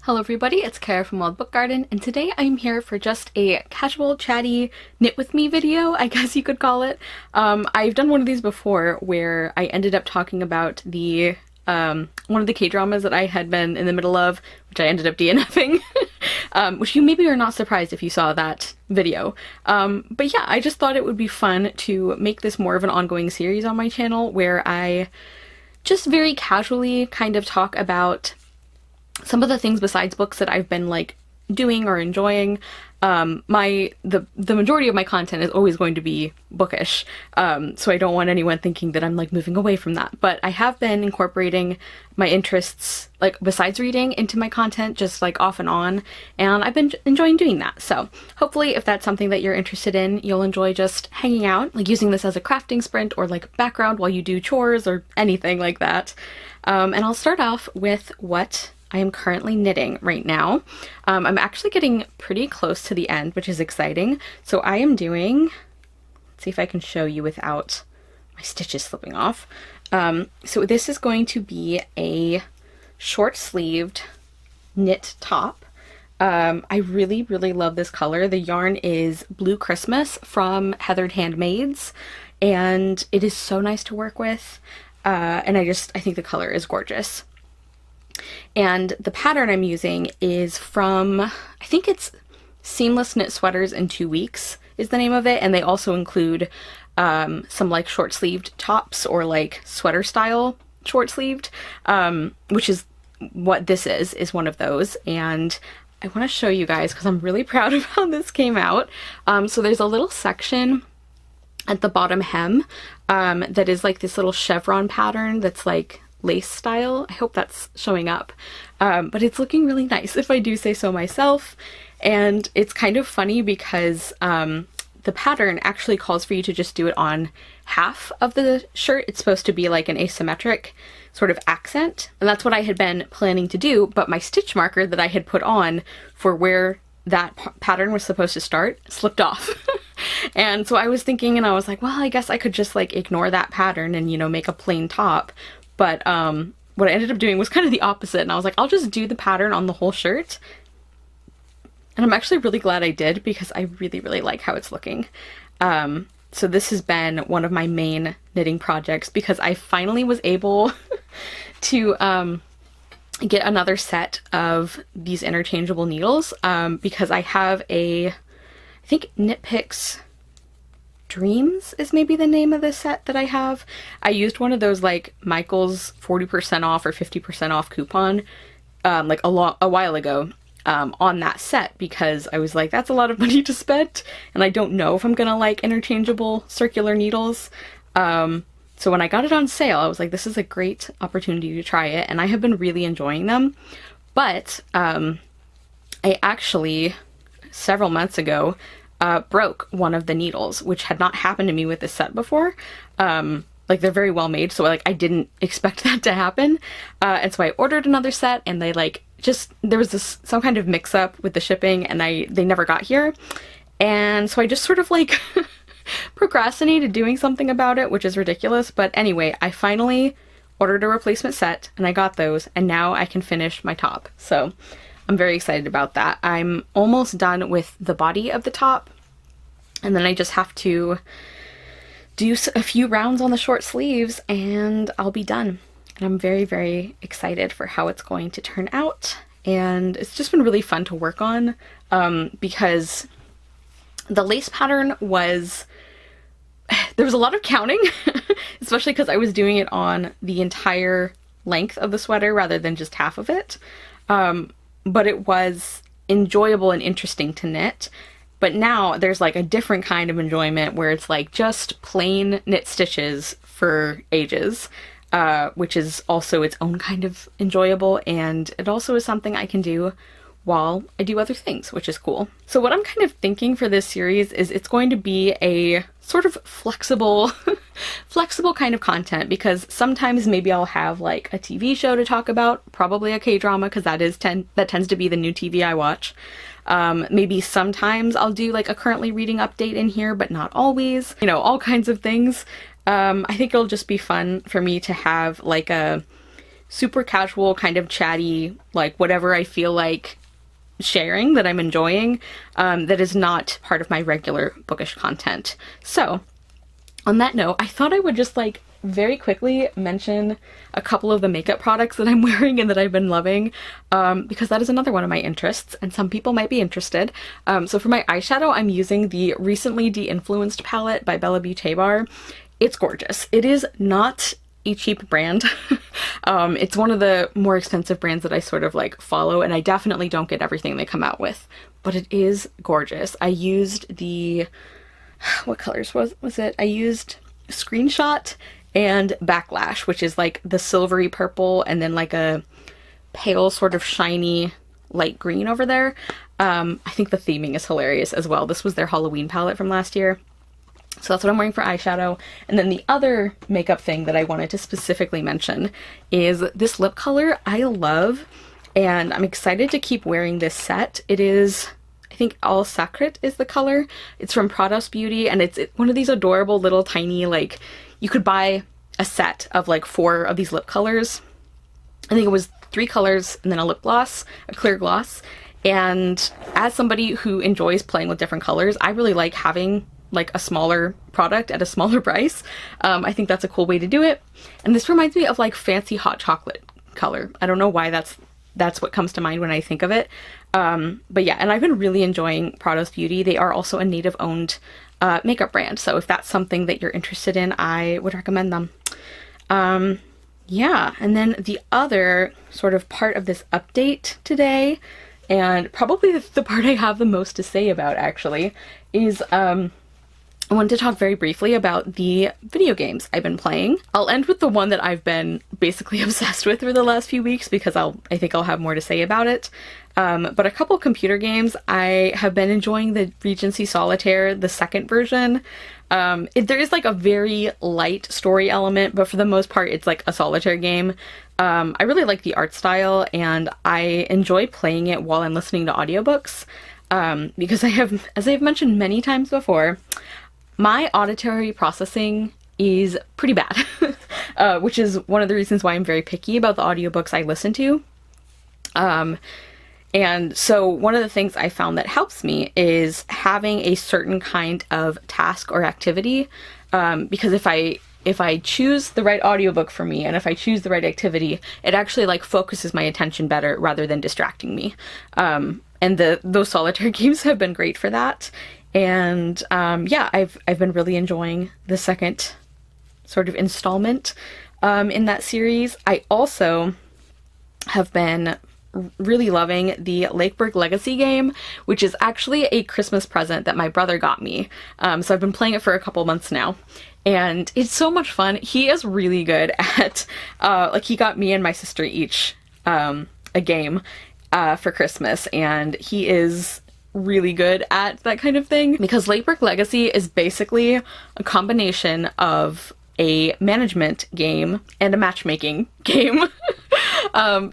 Hello everybody, it's Kara from Wild Book Garden, and today I'm here for just a casual, chatty, knit with me video, I guess you could call it. I've done one of these before where I ended up talking about the one of the K-dramas that I had been in the middle of, which I ended up DNFing, which you maybe are not surprised if you saw that video. But yeah, I just thought it would be fun to make this more of an ongoing series on my channel where I just very casually kind of talk about some of the things besides books that I've been like doing or enjoying. The majority of my content is always going to be bookish, so I don't want anyone thinking that I'm like moving away from that. But I have been incorporating my interests, like besides reading, into my content just like off and on, and I've been enjoying doing that. So hopefully if that's something that you're interested in, you'll enjoy just hanging out, like using this as a crafting sprint or like background while you do chores or anything like that. And I'll start off with what I am currently knitting right now. I'm actually getting pretty close to the end, which is exciting. So I am doing, let's see if I can show you without my stitches slipping off. So this is going to be a short-sleeved knit top. I really really love this color. The yarn is Blue Christmas from Heathered Handmades, and it is so nice to work with, and I think the color is gorgeous. And the pattern I'm using is from, I think it's Seamless Knit Sweaters in 2 Weeks is the name of it, and they also include some like short-sleeved tops or like sweater style short-sleeved, which is what this is one of those. And I want to show you guys because I'm really proud of how this came out. So there's a little section at the bottom hem that is like this little chevron pattern that's like lace style. I hope that's showing up, but it's looking really nice if I do say so myself. And it's kind of funny because the pattern actually calls for you to just do it on half of the shirt. It's supposed to be like an asymmetric sort of accent, and that's what I had been planning to do, but my stitch marker that I had put on for where that pattern was supposed to start slipped off. And so I was thinking, and I was like, well, I guess I could just like ignore that pattern and, you know, make a plain top. But what I ended up doing was kind of the opposite, and I was like, I'll just do the pattern on the whole shirt. And I'm actually really glad I did because I really really like how it's looking. So this has been one of my main knitting projects because I finally was able to get another set of these interchangeable needles, because I have I think Knit Picks Dreamz is maybe the name of the set that I have. I used one of those like Michael's 40% off or 50% off coupon like a while ago on that set, because I was like, that's a lot of money to spend and I don't know if I'm gonna like interchangeable circular needles. So when I got it on sale, I was like, this is a great opportunity to try it, and I have been really enjoying them. But I actually several months ago broke one of the needles, which had not happened to me with this set before. Like they're very well made, so like I didn't expect that to happen. And so I ordered another set, and they like there was some kind of mix up with the shipping, and they never got here. And so I just sort of like procrastinated doing something about it, which is ridiculous. But anyway, I finally ordered a replacement set and I got those, and now I can finish my top. So I'm very excited about that. I'm almost done with the body of the top, and then I just have to do a few rounds on the short sleeves and I'll be done. And I'm very very excited for how it's going to turn out, and it's just been really fun to work on, because the lace pattern there was a lot of counting, especially because I was doing it on the entire length of the sweater rather than just half of it. But it was enjoyable and interesting to knit. But now there's like a different kind of enjoyment where it's like just plain knit stitches for ages, which is also its own kind of enjoyable, and it also is something I can do while I do other things, which is cool. So what I'm kind of thinking for this series is it's going to be a sort of flexible kind of content, because sometimes maybe I'll have like a TV show to talk about, probably a K-drama, because that tends to be the new TV I watch. Maybe sometimes I'll do like a currently reading update in here, but not always, you know, all kinds of things. I think it'll just be fun for me to have like a super casual, kind of chatty, like whatever I feel like sharing that I'm enjoying, that is not part of my regular bookish content. So on that note, I thought I would just like very quickly mention a couple of the makeup products that I'm wearing and that I've been loving, because that is another one of my interests and some people might be interested. So for my eyeshadow, I'm using the recently Deinfluenced palette by BellaBeauteBar. It's gorgeous. It is not a cheap brand. It's one of the more expensive brands that I sort of like follow, and I definitely don't get everything they come out with, but it is gorgeous. I used the, what colors was it? I used Screenshot and Backlash, which is like the silvery purple and then like a pale sort of shiny light green over there. I think the theming is hilarious as well. This was their Halloween palette from last year. So that's what I'm wearing for eyeshadow. And then the other makeup thing that I wanted to specifically mention is this lip color I love, and I'm excited to keep wearing this set. It is, I think all Sacrit is the color. It's from Prados Beauty, and it's one of these adorable little tiny, like, you could buy a set of like 4 of these lip colors. I think it was 3 colors and then a lip gloss, a clear gloss. And as somebody who enjoys playing with different colors, I really like having like a smaller product at a smaller price. I think that's a cool way to do it. And this reminds me of like fancy hot chocolate color. I don't know why that's what comes to mind when I think of it. But yeah, and I've been really enjoying Prados Beauty. They are also a native owned makeup brand. So if that's something that you're interested in, I would recommend them. Yeah, and then the other sort of part of this update today, and probably the part I have the most to say about actually, is I wanted to talk very briefly about the video games I've been playing. I'll end with the one that I've been basically obsessed with for the last few weeks because I think I'll have more to say about it. But a couple computer games, I have been enjoying the Regency Solitaire, the second version. There is like a very light story element, but for the most part it's like a solitaire game. I really like the art style and I enjoy playing it while I'm listening to audiobooks, because I have, as I've mentioned many times before, my auditory processing is pretty bad, which is one of the reasons why I'm very picky about the audiobooks I listen to. And so one of the things I found that helps me is having a certain kind of task or activity, because if I choose the right audiobook for me and if I choose the right activity, it actually like focuses my attention better rather than distracting me. And those solitaire games have been great for that. And yeah, I've been really enjoying the second sort of installment in that series. I also have been really loving the Lakeburg Legacy game, which is actually a Christmas present that my brother got me. So I've been playing it for a couple months now, and it's so much fun. He is really good at, like he got me and my sister each a game for Christmas, and he is really good at that kind of thing, because Lakeburg Legacy is basically a combination of a management game and a matchmaking game.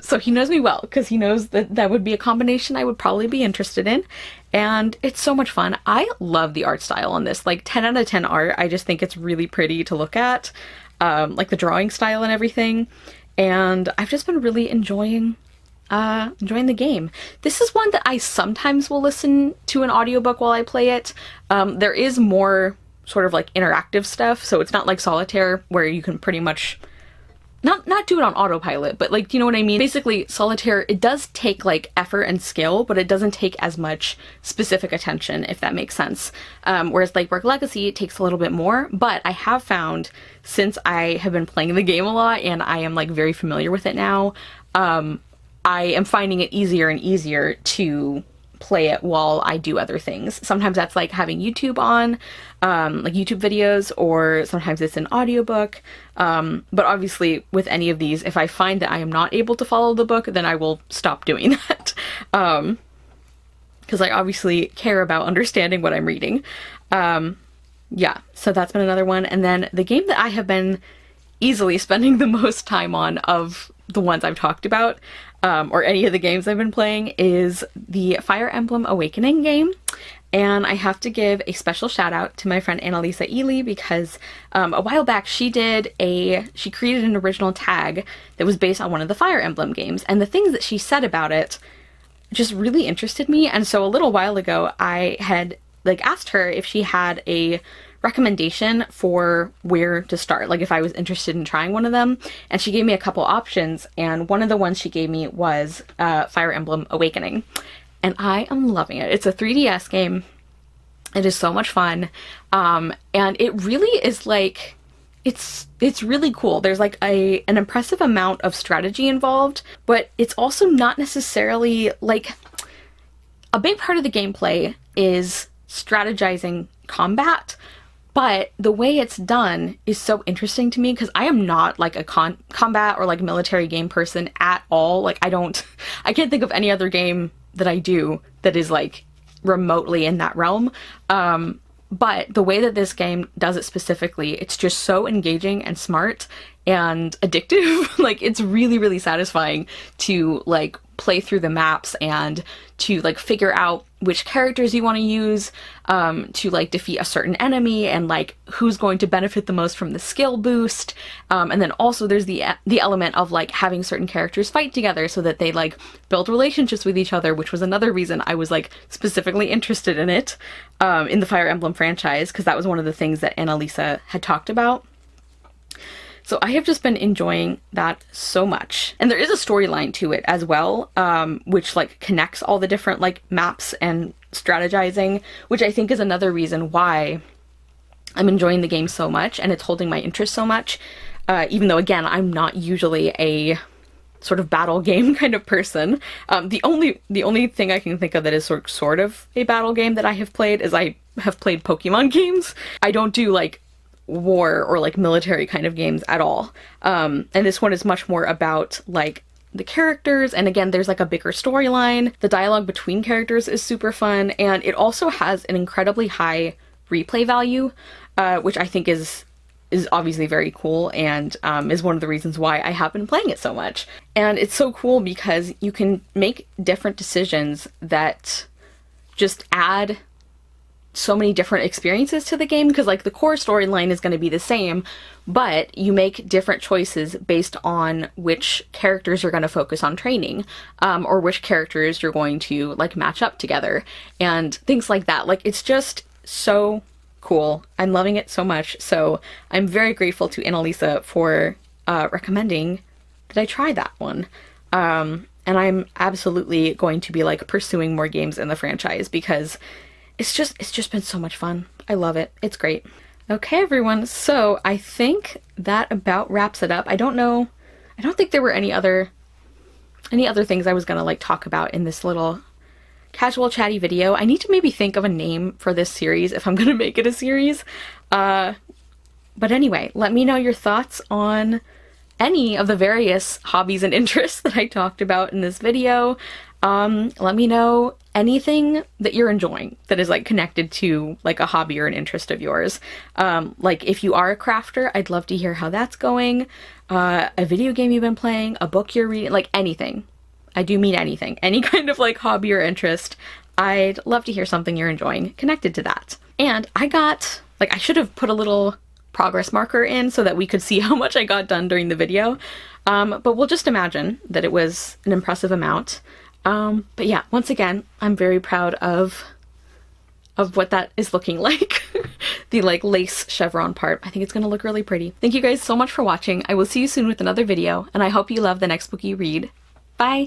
So he knows me well because he knows that that would be a combination I would probably be interested in, and it's so much fun. I love the art style on this, like 10 out of 10 art. I just think it's really pretty to look at, like the drawing style and everything, and I've just been really enjoying the game. This is one that I sometimes will listen to an audiobook while I play it. There is more sort of like interactive stuff, so it's not like solitaire where you can pretty much not do it on autopilot, but like, you know what I mean? Basically, solitaire, it does take like effort and skill, but it doesn't take as much specific attention, if that makes sense. Whereas Lakeburg Legacy, it takes a little bit more, but I have found, since I have been playing the game a lot and I am like very familiar with it now, I am finding it easier and easier to play it while I do other things. Sometimes that's like having YouTube on, like YouTube videos, or sometimes it's an audiobook. But obviously with any of these, if I find that I am not able to follow the book, then I will stop doing that. Because I obviously care about understanding what I'm reading. Yeah, so that's been another one. And then the game that I have been easily spending the most time on of the ones I've talked about, or any of the games I've been playing, is the Fire Emblem Awakening game. And I have to give a special shout out to my friend Annalisa Ely because a while back she created an original tag that was based on one of the Fire Emblem games, and the things that she said about it just really interested me. And so a little while ago I had asked her if she had a recommendation for where to start, like if I was interested in trying one of them, and she gave me a couple options, and one of the ones she gave me was Fire Emblem Awakening. And I am loving it. It's a 3DS game. It is so much fun. And it really is it's really cool. There's an impressive amount of strategy involved, but it's also not necessarily a big part of the gameplay is strategizing combat, but the way it's done is so interesting to me because I am not a combat or military game person at all. I can't think of any other game that I do that is remotely in that realm. But the way that this game does it specifically, it's just so engaging and smart and addictive. It's really, really satisfying to play through the maps and to figure out which characters you want to use to defeat a certain enemy, and who's going to benefit the most from the skill boost. And then also there's the element of having certain characters fight together so that they build relationships with each other, which was another reason I was specifically interested in it in the Fire Emblem franchise, because that was one of the things that Annalisa had talked about. So I have just been enjoying that so much. And there is a storyline to it as well, which connects all the different maps and strategizing, which I think is another reason why I'm enjoying the game so much and it's holding my interest so much. Even though, again, I'm not usually a sort of battle game kind of person. The only thing I can think of that is sort of a battle game that I have played is I have played Pokemon games. I don't do war or military kind of games at all. And this one is much more about the characters, and again there's a bigger storyline. The dialogue between characters is super fun, and it also has an incredibly high replay value, which I think is obviously very cool, and is one of the reasons why I have been playing it so much. And it's so cool because you can make different decisions that just add so many different experiences to the game, because the core storyline is going to be the same, but you make different choices based on which characters you're going to focus on training, or which characters you're going to match up together and things like that. It's just so cool. I'm loving it so much. So I'm very grateful to Annalisa for recommending that I try that one. And I'm absolutely going to be pursuing more games in the franchise because it's just been so much fun. I love it. It's great. Okay, everyone. So I think that about wraps it up. I don't think there were any other things I was gonna talk about in this little casual chatty video. I need to maybe think of a name for this series if I'm gonna make it a series. But anyway, let me know your thoughts on any of the various hobbies and interests that I talked about in this video. Let me know anything that you're enjoying that is connected to a hobby or an interest of yours. If you are a crafter, I'd love to hear how that's going. A video game you've been playing, a book you're reading, anything. I do mean anything. Any kind of hobby or interest. I'd love to hear something you're enjoying connected to that. And I got, I should have put a little progress marker in so that we could see how much I got done during the video. But we'll just imagine that it was an impressive amount. But yeah, once again, I'm very proud of what that is looking like. The lace chevron part. I think it's gonna look really pretty. Thank you guys so much for watching. I will see you soon with another video, and I hope you love the next book you read. Bye!